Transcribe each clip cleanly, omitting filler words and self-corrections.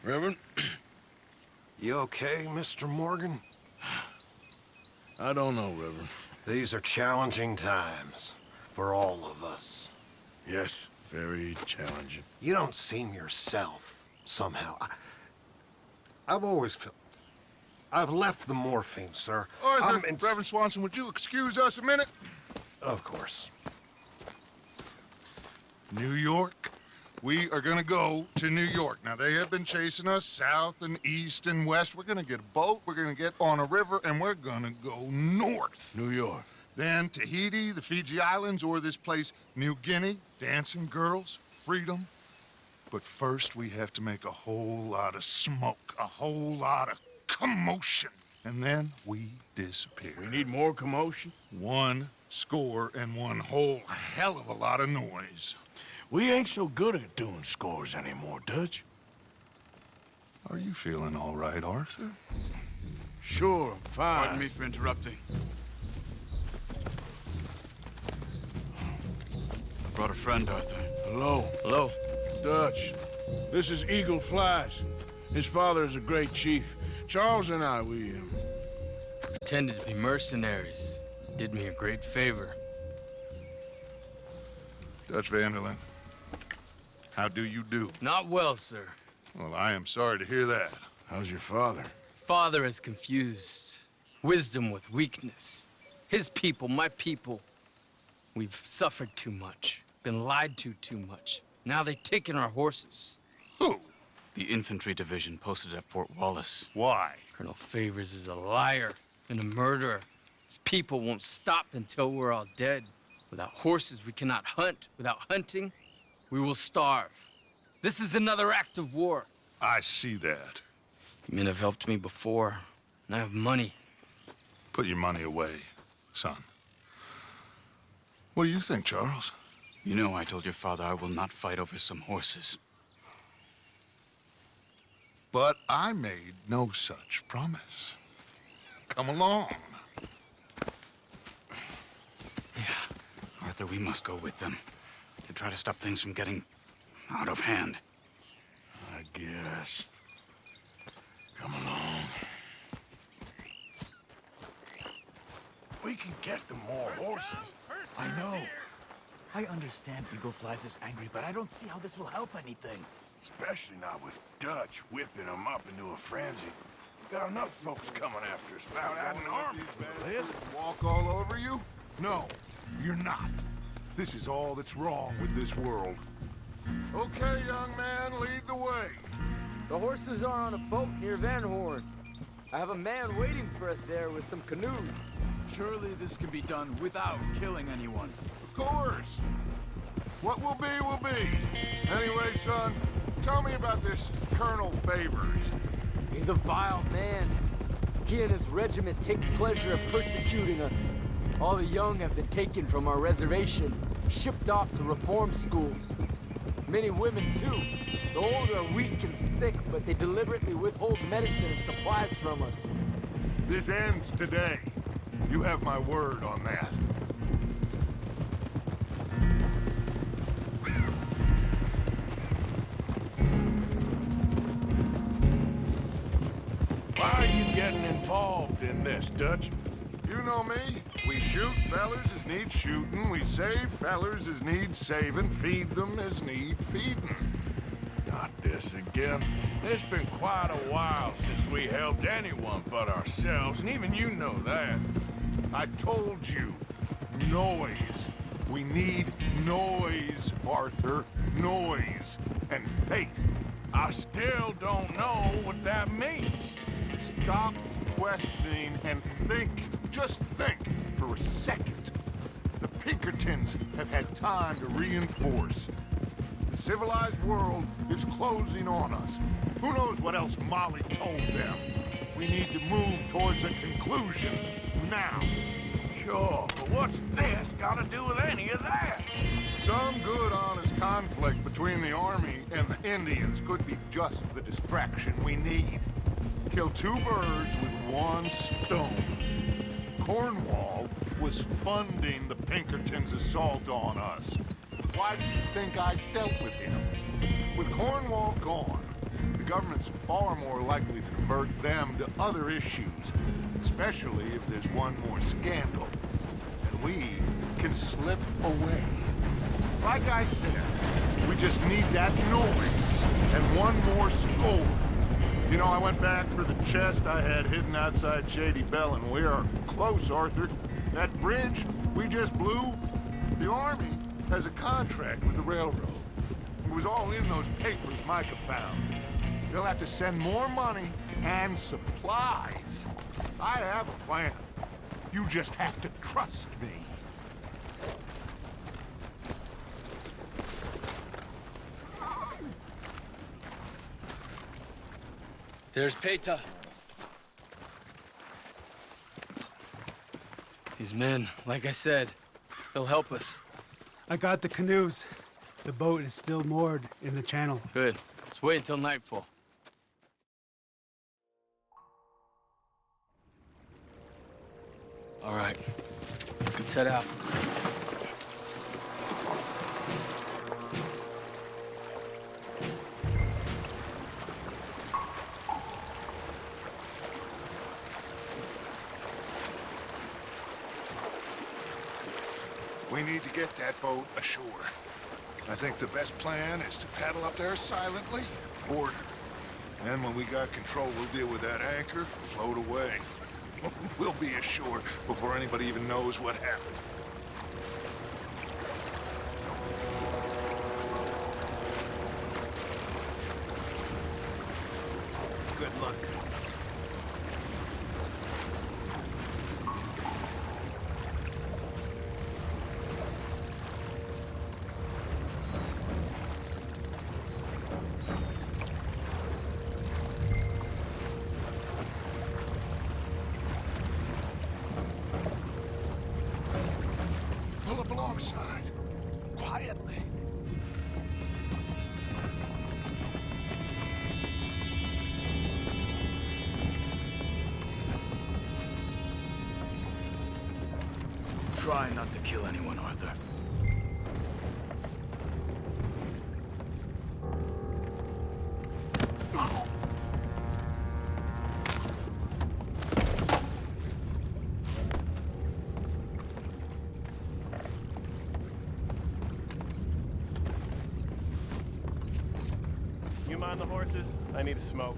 Reverend? You okay, Mr. Morgan? I don't know, Reverend. These are challenging times for all of us. Yes, very challenging. You don't seem yourself, somehow. I've always felt... I've left the morphine, sir. Arthur, Reverend Swanson, would you excuse us a minute? Of course. New York. We are gonna go to New York. Now, they have been chasing us south and east and west. We're gonna get a boat, we're gonna get on a river, and we're gonna go north. New York. Then Tahiti, the Fiji Islands, or this place, New Guinea, dancing girls, freedom. But first, we have to make a whole lot of smoke, a whole lot of commotion. And then we disappear. We need more commotion? 1 score and 1 whole hell of a lot of noise. We ain't so good at doing scores anymore, Dutch. Are you feeling all right, Arthur? Sure, I'm fine. Pardon me for interrupting. I brought a friend, Arthur. Hello. Hello. Dutch. This is Eagle Flies. His father is a great chief. Charles and I, we Pretended to be mercenaries. Did me a great favor. Dutch Vanderlyn, how do you do? Not well, sir. Well, I am sorry to hear that. How's your father? Father has confused wisdom with weakness. His people, my people. We've suffered too much. Been lied to too much. Now they've taken our horses. Who? The infantry division posted at Fort Wallace. Why? Colonel Favors is a liar and a murderer. His people won't stop until we're all dead. Without horses, we cannot hunt. Without hunting, we will starve. This is another act of war. I see that. You men have helped me before, and I have money. Put your money away, son. What do you think, Charles? You know I told your father I will not fight over some horses. But I made no such promise. Come along. Arthur, we must go with them to try to stop things from getting out of hand. I guess. Come along. We can get them more horses. I know. I understand Eagle Flies is angry, but I don't see how this will help anything. Especially not with Dutch whipping them up into a frenzy. Got enough folks coming after us without adding an army to the list. Walk all over you? No, you're not. This is all that's wrong with this world. Okay, young man, lead the way. The horses are on a boat near Van Horn. I have a man waiting for us there with some canoes. Surely this can be done without killing anyone. Of course. What will be, will be. Anyway, son, tell me about this Colonel Favors. He's a vile man. He and his regiment take pleasure in persecuting us. All the young have been taken from our reservation, shipped off to reform schools. Many women, too. The old are weak and sick, but they deliberately withhold medicine and supplies from us. This ends today. You have my word on that. Why are you getting involved in this, Dutch? You know me. We shoot fellers as need shooting. We save fellers as need saving. Feed them as need feeding. Not this again. It's been quite a while since we helped anyone but ourselves, and even you know that. I told you. Noise. We need noise, Arthur. Noise. And faith. I still don't know what that means. Stop questioning and think. Just think for a second. The Pinkertons have had time to reinforce. The civilized world is closing on us. Who knows what else Molly told them? We need to move towards a conclusion now. Sure, but what's this got to do with any of that? Some good, honest conflict between the army and the Indians could be just the distraction we need. Kill 2 birds with 1 stone. Cornwall was funding the Pinkertons' assault on us. Why do you think I dealt with him? With Cornwall gone, the government's far more likely to divert them to other issues, especially if there's one more scandal. And we can slip away. Like I said, we just need that noise and one more score. You know, I went back for the chest I had hidden outside Shady Bell, and we are close, Arthur. That bridge we just blew, the Army has a contract with the railroad. It was all in those papers Micah found. They'll have to send more money and supplies. I have a plan. You just have to trust me. There's Peta. These men, like I said, they'll help us. I got the canoes. The boat is still moored in the channel. Good. Let's wait until nightfall. All right. Let's head out. We need to get that boat ashore. I think the best plan is to paddle up there silently, board her. And when we got control, we'll deal with that anchor, float away. We'll be ashore before anybody even knows what happened. Good luck. Pull up alongside, quietly. Try not to kill anyone, Arthur. You mind the horses? I need a smoke.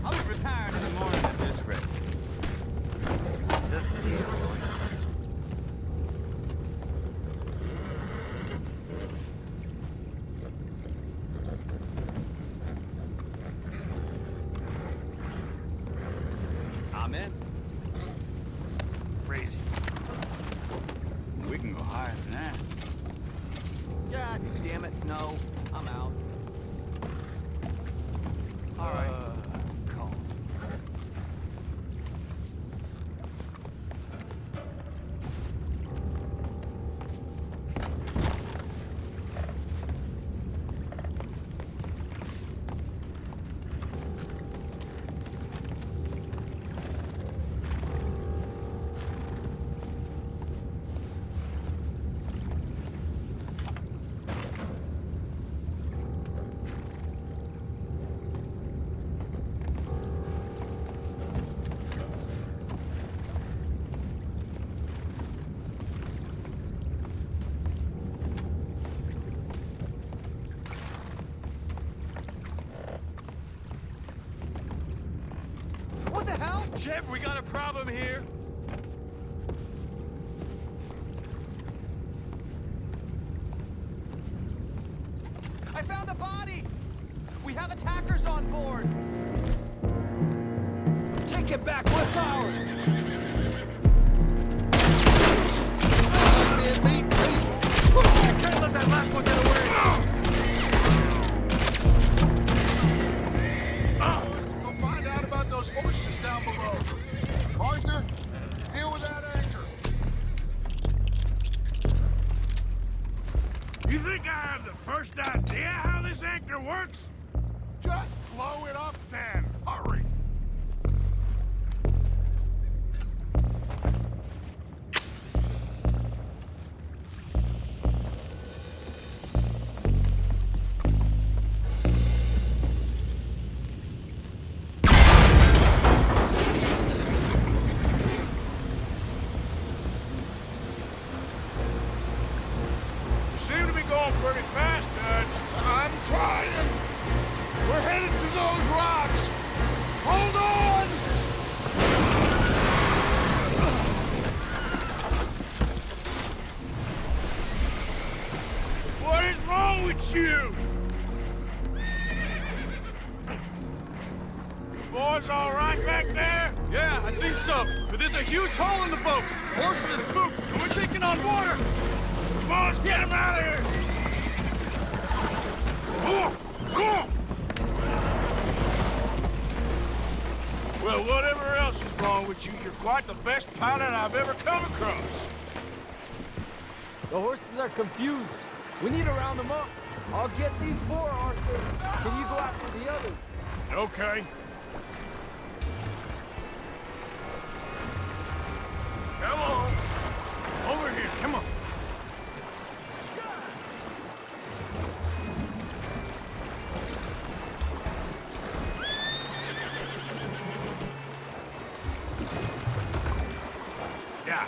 I'll be retired in the morning at this rate. I'm in. Crazy. We can go higher than that. God damn it, no. I'm out. All right. Calm. What the hell? Shep, we got a problem here. I found a body! We have attackers on board! Take it back. What's ours? I can't let that last one get away! We'll find out about those horses down below. Arthur, deal with that anchor. You think I have the first idea how this anchor works? Just blow it up then. Hurry. fellas all right back there? Yeah, I think so. But there's a huge hole in the boat. Horses are spooked, and we're taking on water. Come on, let's get him out of here! Come on! Well, whatever else is wrong with you, you're quite the best pilot I've ever come across. The horses are confused. We need to round them up. I'll get these four, Arthur. Can you go after the others? Okay. Come on. Over here, come on. Yeah.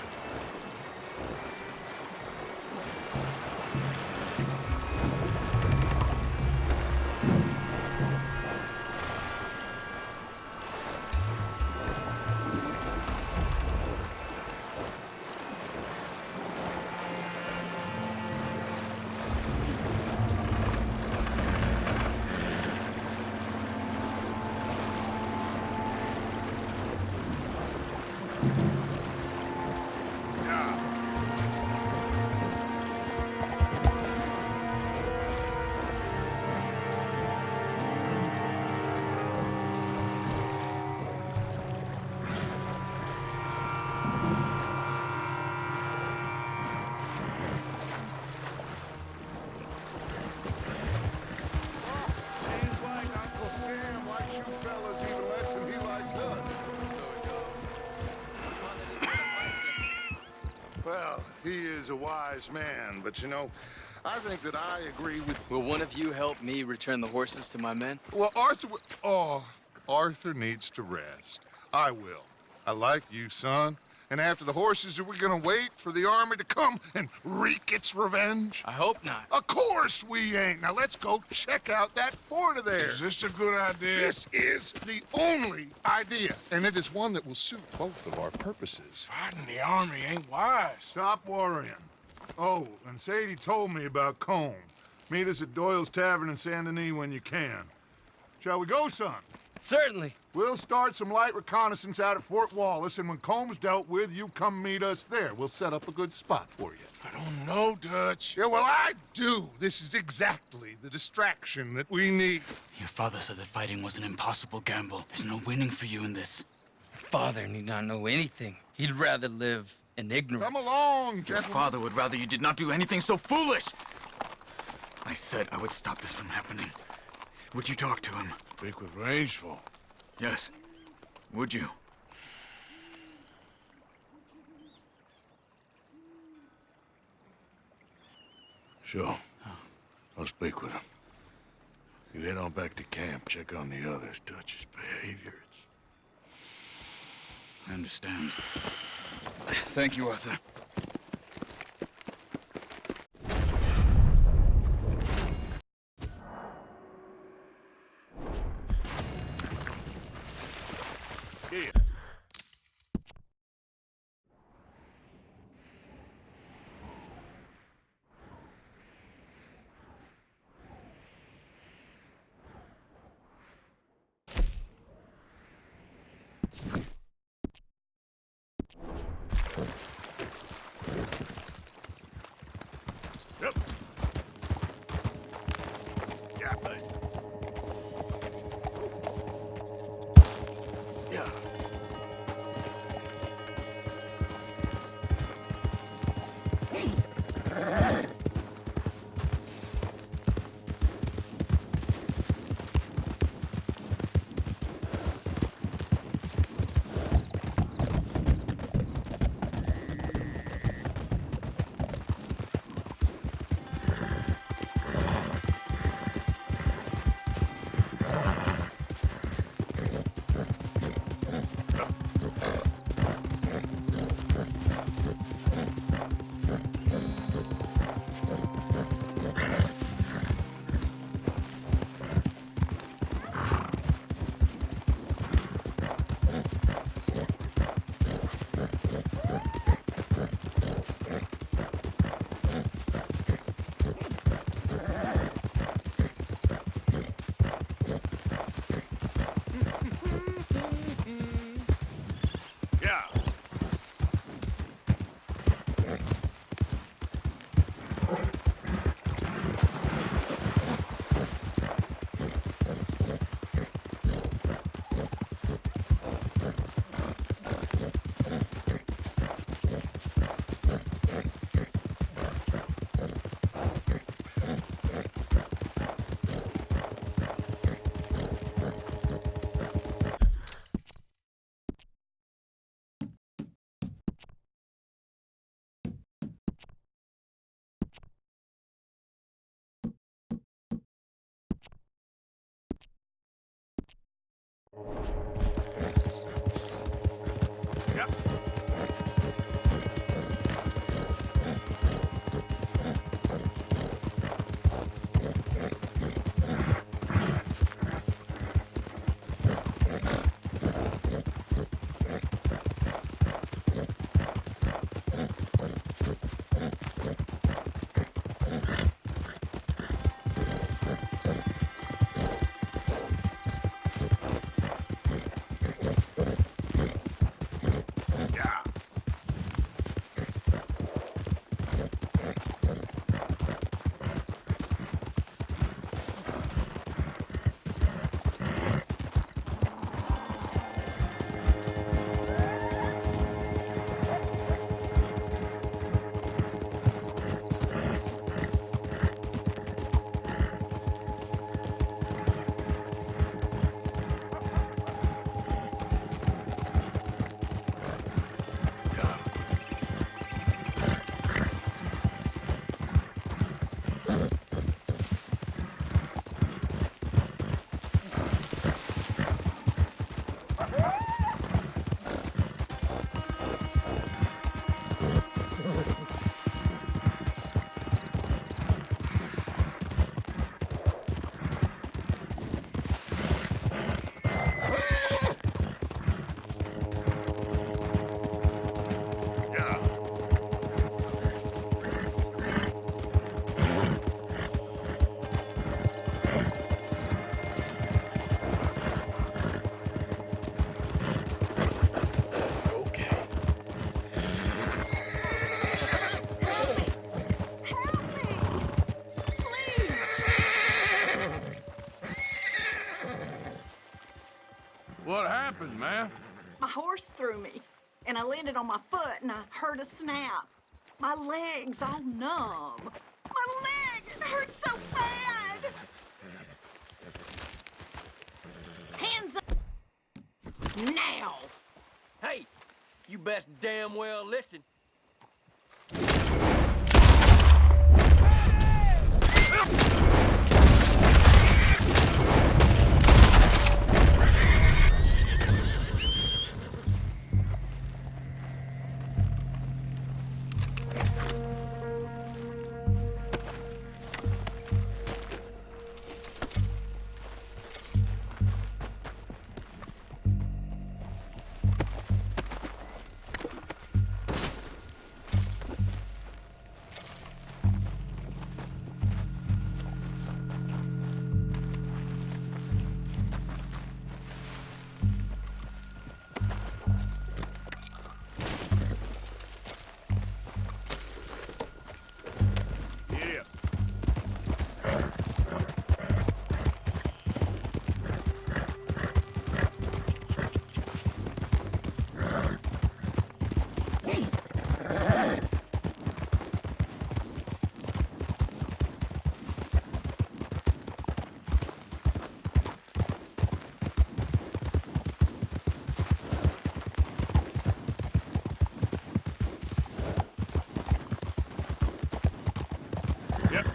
Seems like Uncle Sam likes you fellas even less than he likes us. Well, he is a wise man, but you know, I think that I agree with... Will one of you help me return the horses to my men? Well, Arthur... Oh, Arthur needs to rest. I will. I like you, son. And after the horses, are we gonna wait for the army to come and wreak its revenge? I hope not. Of course we ain't. Now let's go check out that fort of theirs. Is this a good idea? This is the only idea, and it is one that will suit both of our purposes. Fighting the army ain't wise. Stop worrying. Oh, and Sadie told me about Combe. Meet us at Doyle's Tavern in Saint Denis when you can. Shall we go, son? Certainly. We'll start some light reconnaissance out at Fort Wallace, and when Comb's dealt with, you come meet us there. We'll set up a good spot for you. I don't know, Dutch. Yeah, well, I do. This is exactly the distraction that we need. Your father said that fighting was an impossible gamble. There's no winning for you in this. Father need not know anything. He'd rather live in ignorance. Come along, Your gentlemen. father would rather you did not do anything so foolish. I said I would stop this from happening. Would you talk to him? Speak with Rangeful. Yes. Would you? Sure. I'll speak with him. You head on back to camp, check on the others, Dutch's behavior. I understand. Thank you, Arthur. Yeah. Yep. Yeah, buddy. Yeah. What happened, man? My horse threw me, and I landed on my foot, and I heard a snap. My leg's all numb. My leg, it hurts so bad. Hands up now. Hey, you best damn well listen. Yeah. Yep.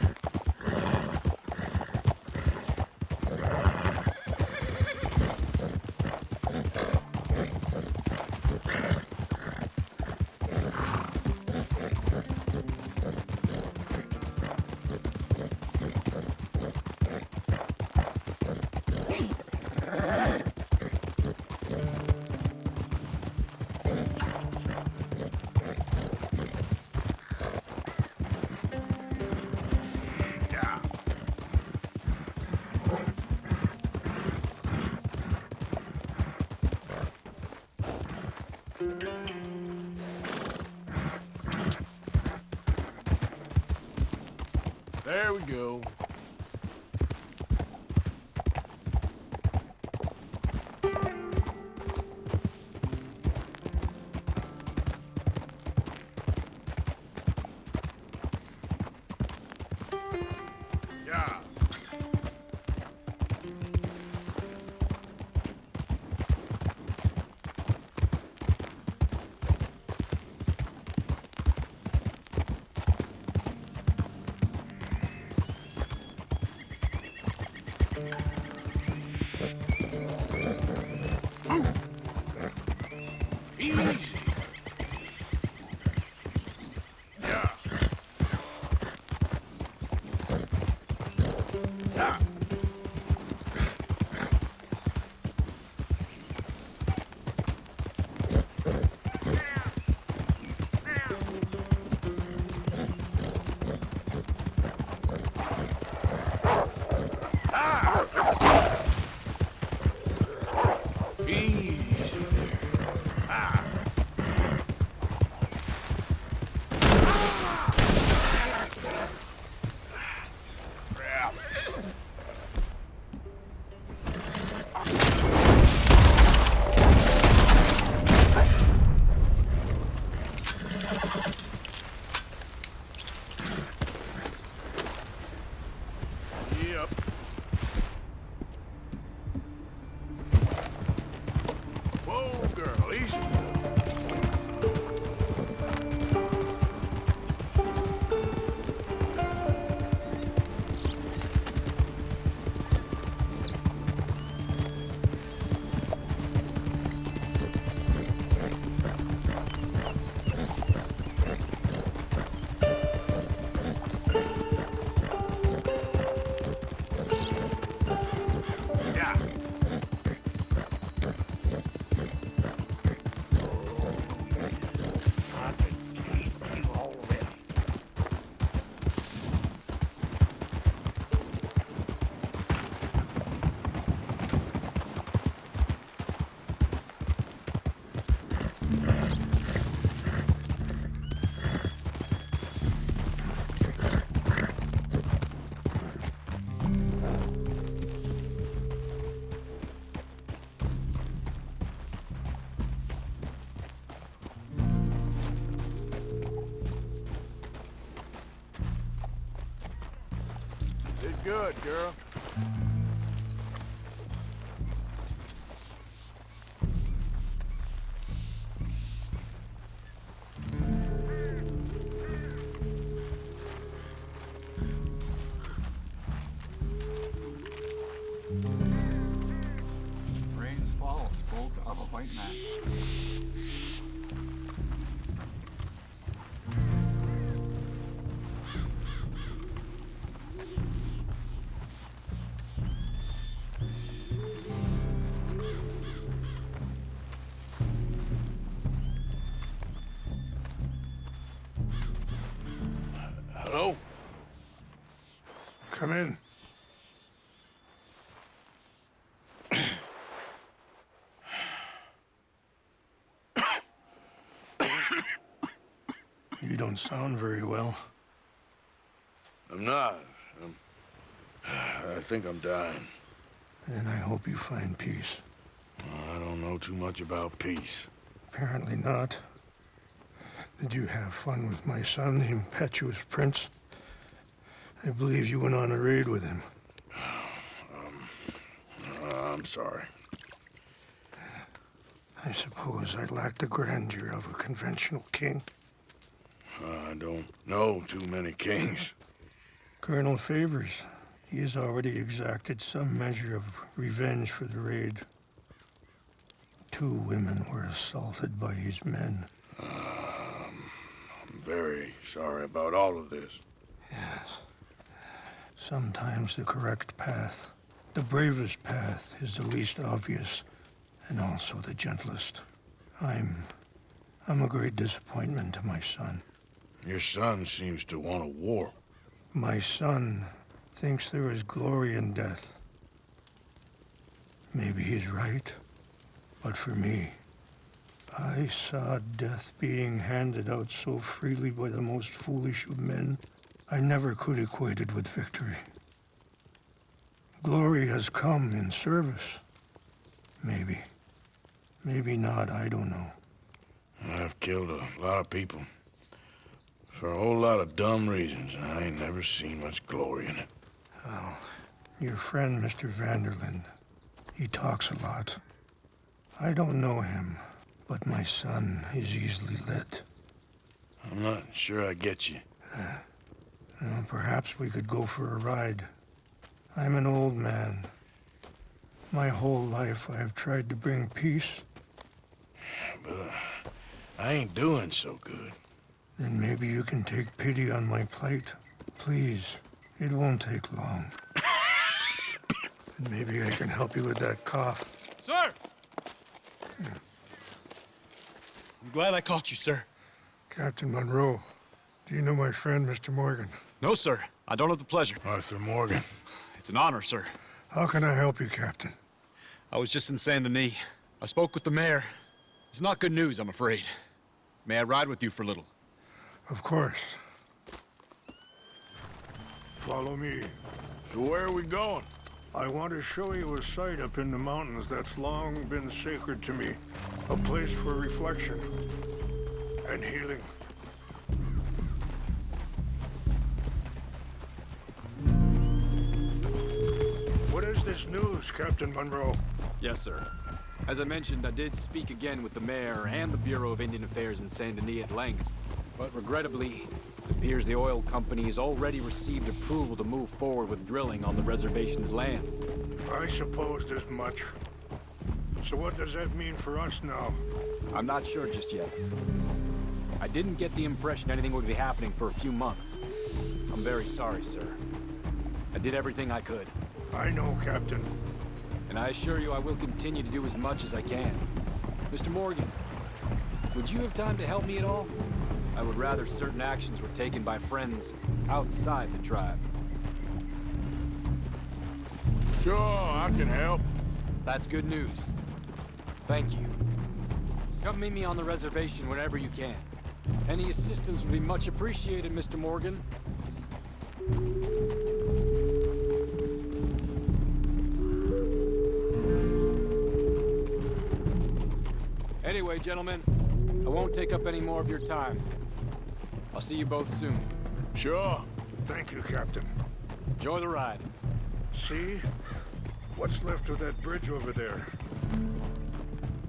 Yeah. There we go. Yeah. good, girl. Rains fall as bolt of a white man. Hello? Come in. You don't sound very well. I'm not. I think I'm dying. And I hope you find peace. I don't know too much about peace. Apparently not. Did you have fun with my son, the impetuous prince? I believe you went on a raid with him. I'm sorry. I suppose I lack the grandeur of a conventional king. I don't know too many kings. Colonel Favors, he has already exacted some measure of revenge for the raid. 2 women were assaulted by his men. I'm very sorry about all of this. Yes. Sometimes the correct path, the bravest path, is the least obvious and also the gentlest. I'm a great disappointment to my son. Your son seems to want a war. My son thinks there is glory in death. Maybe he's right, but for me, I saw death being handed out so freely by the most foolish of men, I never could equate it with victory. Glory has come in service. Maybe. Maybe not, I don't know. I've killed a lot of people. For a whole lot of dumb reasons, and I ain't never seen much glory in it. Well, your friend, Mr. Vanderlyn, he talks a lot. I don't know him, but my son is easily led. I'm not sure I get you. Well, perhaps we could go for a ride. I'm an old man. My whole life I have tried to bring peace. But I ain't doing so good. Then maybe you can take pity on my plight. Please, it won't take long. And maybe I can help you with that cough. Sir! I'm glad I caught you, sir. Captain Monroe, do you know my friend, Mr. Morgan? No, sir. I don't have the pleasure. Arthur Morgan. It's an honor, sir. How can I help you, Captain? I was just in Saint Denis. I spoke with the mayor. It's not good news, I'm afraid. May I ride with you for a little? Of course. Follow me. So where are we going? I want to show you a site up in the mountains that's long been sacred to me. A place for reflection and healing. What is this news, Captain Monroe? Yes, sir. As I mentioned, I did speak again with the mayor and the Bureau of Indian Affairs in Saint Denis at length. But regrettably, it appears the oil company has already received approval to move forward with drilling on the reservation's land. I supposed as much. So what does that mean for us now? I'm not sure just yet. I didn't get the impression anything would be happening for a few months. I'm very sorry, sir. I did everything I could. I know, Captain. And I assure you I will continue to do as much as I can. Mr. Morgan, would you have time to help me at all? I would rather certain actions were taken by friends outside the tribe. Sure, I can help. That's good news. Thank you. Come meet me on the reservation whenever you can. Any assistance would be much appreciated, Mr. Morgan. Anyway, gentlemen, I won't take up any more of your time. I'll see you both soon. Sure. Thank you, Captain. Enjoy the ride. See? What's left of that bridge over there?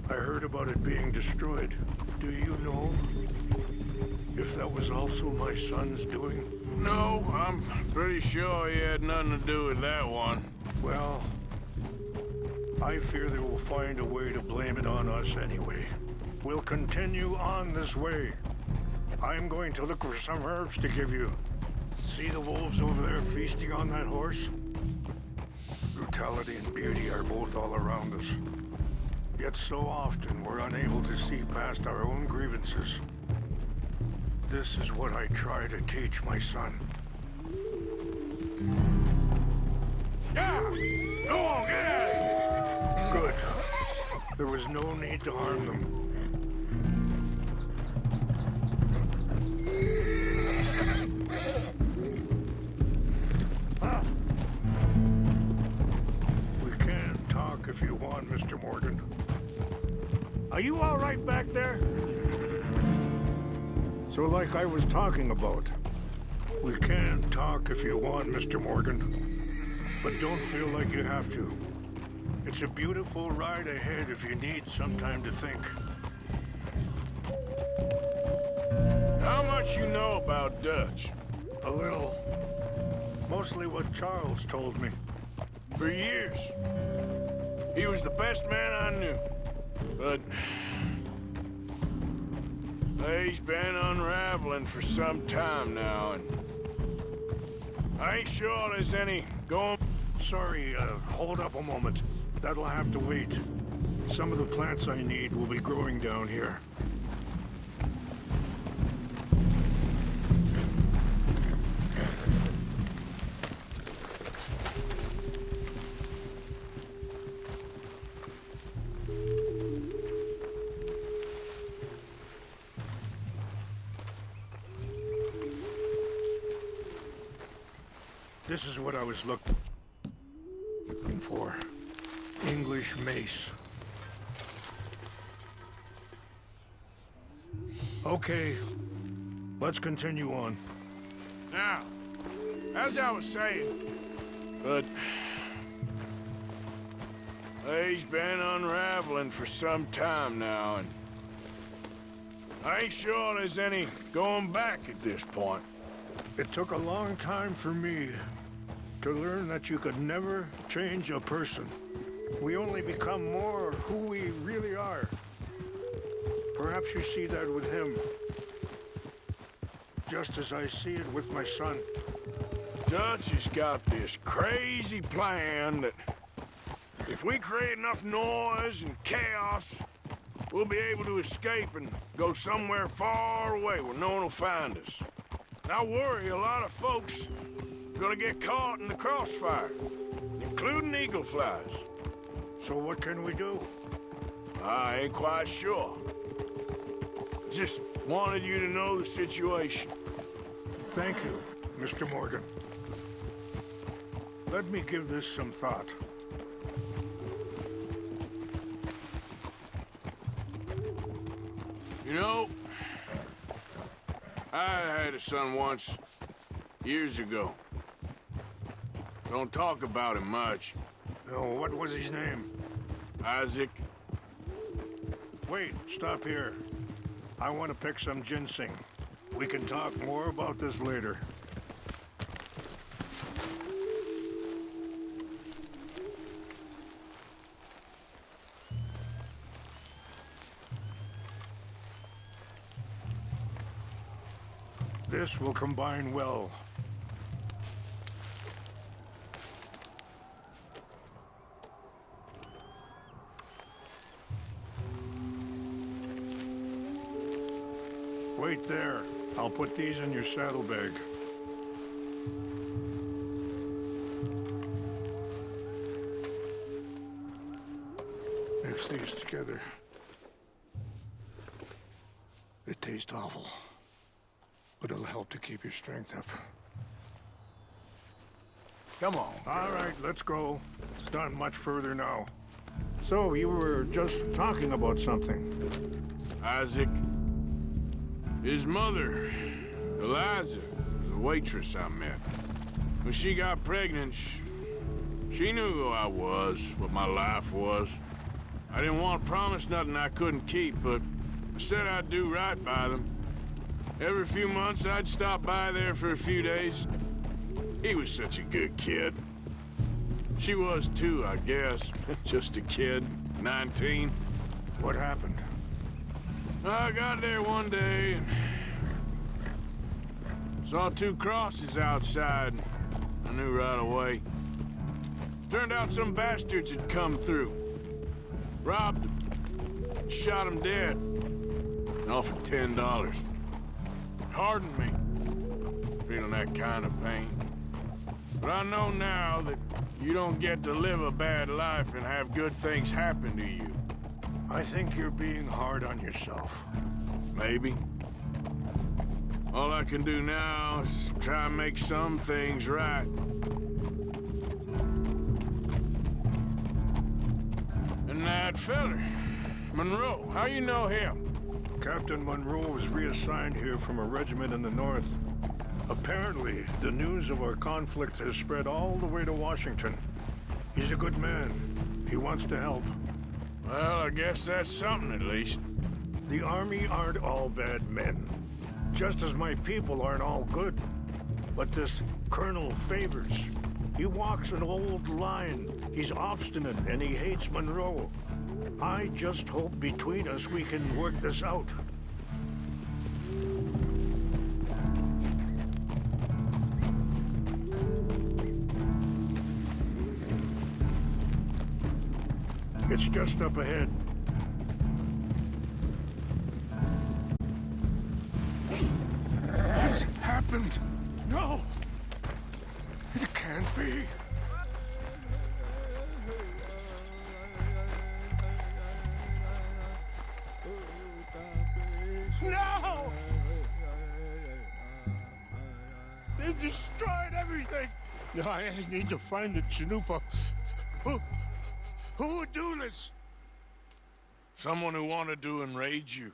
I heard about it being destroyed. Do you know if that was also my son's doing? No, I'm pretty sure he had nothing to do with that one. Well, I fear they will find a way to blame it on us anyway. We'll continue on this way. I'm going to look for some herbs to give you. See the wolves over there feasting on that horse? Brutality and beauty are both all around us. Yet so often we're unable to see past our own grievances. This is what I try to teach my son. Yeah! Go on, get out of here! Good. There was no need to harm them. We can talk if you want, Mr. Morgan. Are you all right back there? So like I was talking about, we can talk if you want, Mr. Morgan. But don't feel like you have to. It's a beautiful ride ahead if you need some time to think. How much you know about Dutch? A little. Mostly what Charles told me. For years. He was the best man I knew. But he's been unraveling for some time now, and I ain't sure there's any going... Sorry, hold up a moment. That'll have to wait. Some of the plants I need will be growing down here. This is what I was looking for. English mace. Okay, let's continue on. Now, as I was saying, but he's been unraveling for some time now, and I ain't sure there's any going back at this point. It took a long time for me to learn that you could never change a person. We only become more who we really are. Perhaps you see that with him, just as I see it with my son. Dutch has got this crazy plan that if we create enough noise and chaos, we'll be able to escape and go somewhere far away where no one will find us. And I worry a lot of folks are gonna get caught in the crossfire, including eagle flies. So what can we do? I ain't quite sure. Just wanted you to know the situation. Thank you, Mr. Morgan. Let me give this some thought. You know, I had a son once, years ago. Don't talk about him much. Oh, what was his name? Isaac. Wait, stop here. I want to pick some ginseng. We can talk more about this later. This will combine well. Wait there. I'll put these in your saddlebag. Mix these together. It tastes awful, but it'll help to keep your strength up. Come on. All right, let's go. It's not much further now. So, you were just talking about something. Isaac. His mother, Eliza, was a waitress I met. When she got pregnant, She knew who I was, what my life was. I didn't want to promise nothing I couldn't keep, but I said I'd do right by them. Every few months, I'd stop by there for a few days. He was such a good kid. She was too, I guess. Just a kid, 19. What happened? I got there one day and saw 2 crosses outside. I knew right away. Turned out some bastards had come through. Robbed them. Shot him dead. And offered $10. Hardened me. Feeling that kind of pain. But I know now that you don't get to live a bad life and have good things happen to you. I think you're being hard on yourself. Maybe. All I can do now is try and make some things right. And that feller, Monroe, how you know him? Captain Monroe was reassigned here from a regiment in the north. Apparently, the news of our conflict has spread all the way to Washington. He's a good man. He wants to help. Well, I guess that's something at least. The Army aren't all bad men. Just as my people aren't all good. But this Colonel Favors, he walks an old line. He's obstinate and he hates Monroe. I just hope between us we can work this out. It's just up ahead. What's happened? No! It can't be. No! They destroyed everything! I need to find the Chanupa. Who would do this? Someone who wanted to enrage you.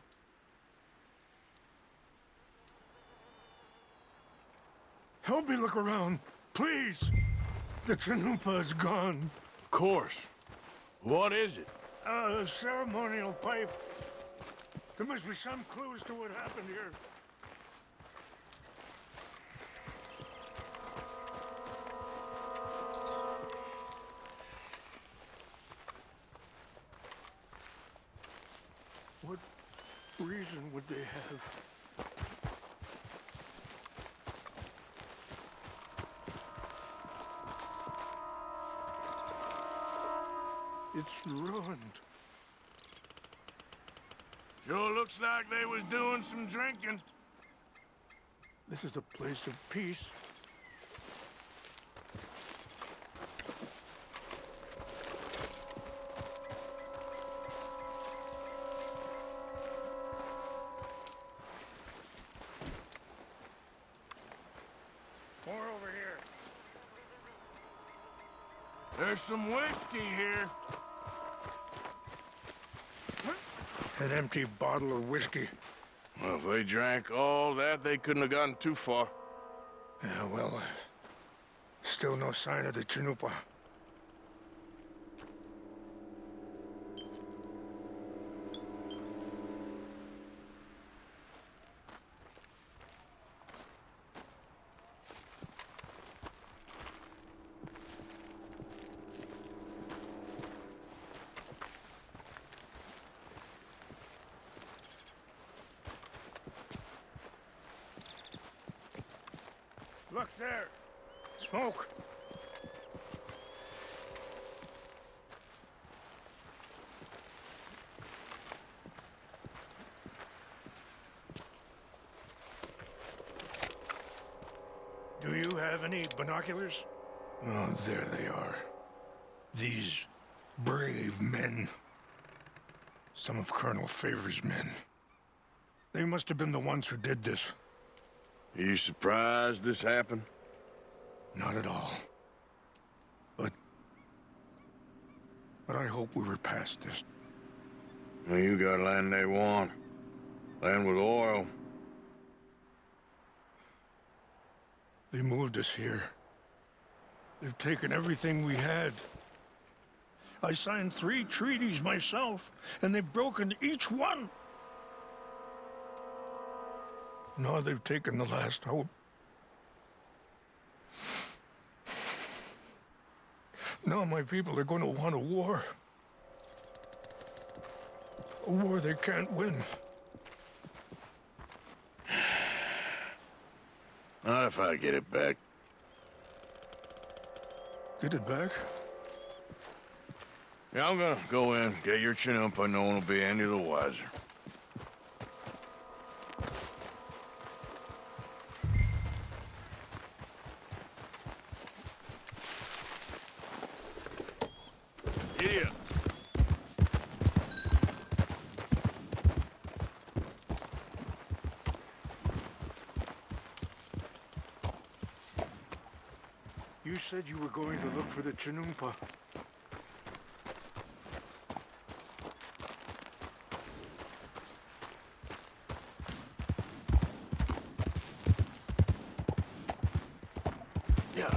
Help me look around, please. The Chanupa is gone. Of course. What is it? A ceremonial pipe. There must be some clues to what happened here. What reason would they have? It's ruined. Sure looks like they was doing some drinking. This is a place of peace. More over here. There's some whiskey here. An empty bottle of whiskey. Well, if they drank all that, they couldn't have gotten too far. Yeah, well, still no sign of the Chanupa. Look there! Smoke! Do you have any binoculars? Oh, there they are. These brave men. Some of Colonel Favors' men. They must have been the ones who did this. Are you surprised this happened? Not at all. But I hope we were past this. Well, you got land they want. Land with oil. They moved us here. They've taken everything we had. I signed 3 treaties myself, and they've broken each one. Now they've taken the last hope. Now my people are going to want a war. A war they can't win. Not if I get it back. Get it back? Yeah, I'm gonna go in, get your Chinoopa, no one will be any the wiser. Idiot! You said you were going to look for the Chinoopa. Yeah.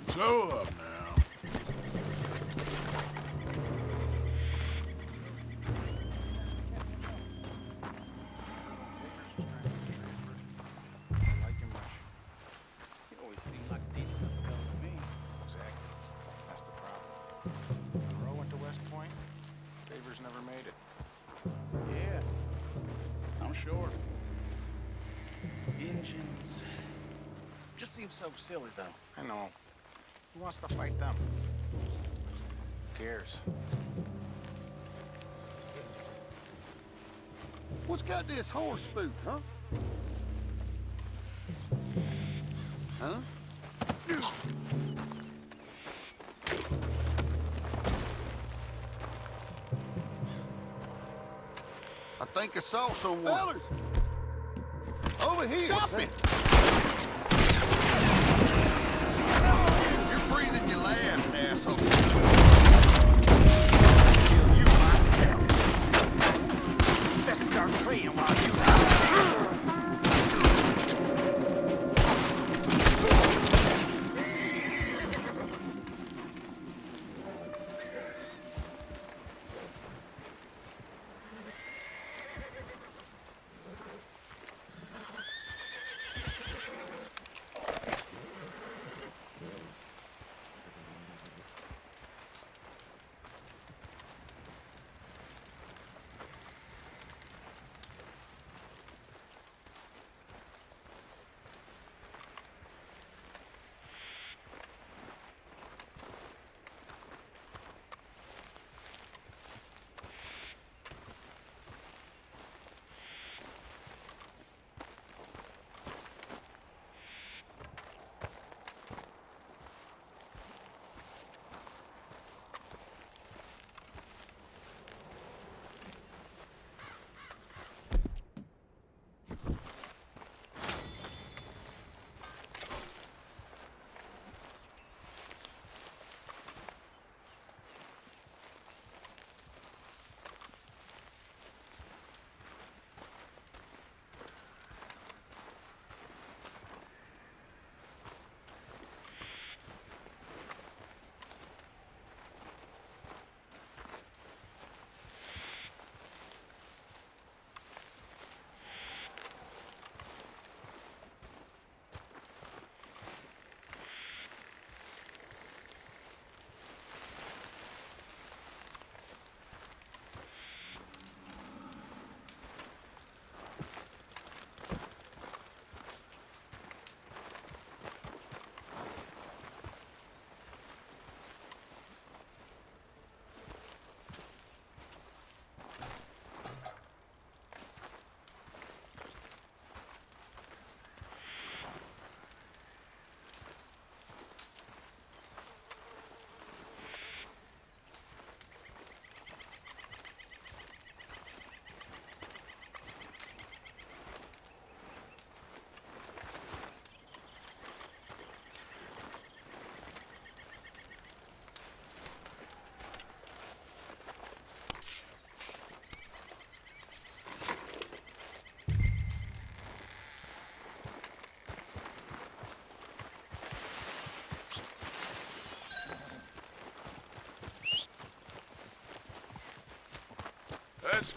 Slow up now. Like him much. He always seemed like a decent fellow to me. Exactly. That's the problem. Monroe went to West Point. Favors never made it. Yeah. I'm sure. Engines. Just seems so silly, though. I know. Who wants to fight them? Who cares? What's got this horse spooked, huh? Huh? I think I saw someone. Fellers! Over here! Stop it! You're breathing your last, asshole. Kill you myself. Let's start playing while you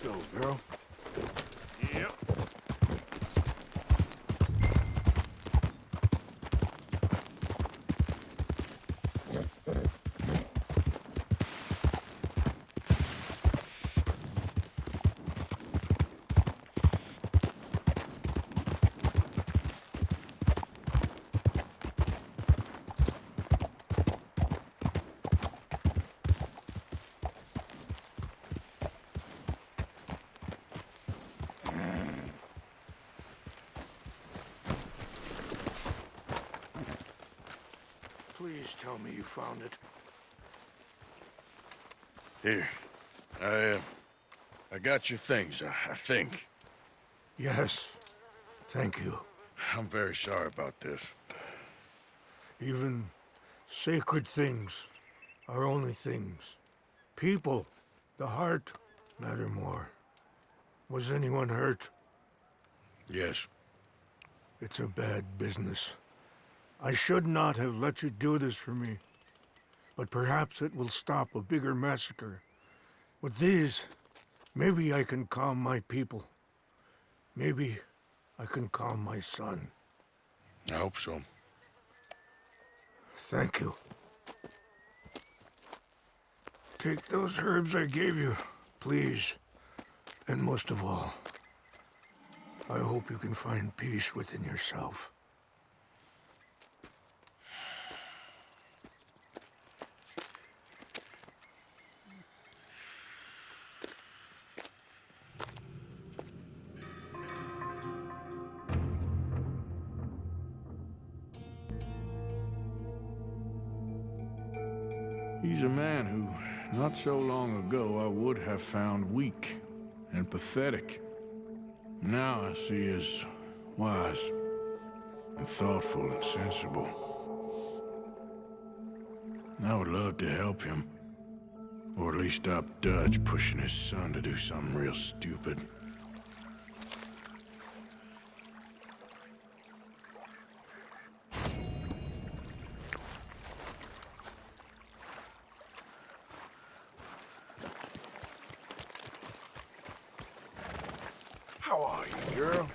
go, girl. Yep. Please tell me you found it. Here. I got your things, I think. Yes. Thank you. I'm very sorry about this. Even sacred things are only things. People, the heart, matter more. Was anyone hurt? Yes. It's a bad business. I should not have let you do this for me. But perhaps it will stop a bigger massacre. With these, maybe I can calm my people. Maybe I can calm my son. I hope so. Thank you. Take those herbs I gave you, please. And most of all, I hope you can find peace within yourself. He's a man who, not so long ago, I would have found weak and pathetic. Now I see as wise and thoughtful and sensible. I would love to help him, or at least stop Dutch pushing his son to do something real stupid. How are you, girl?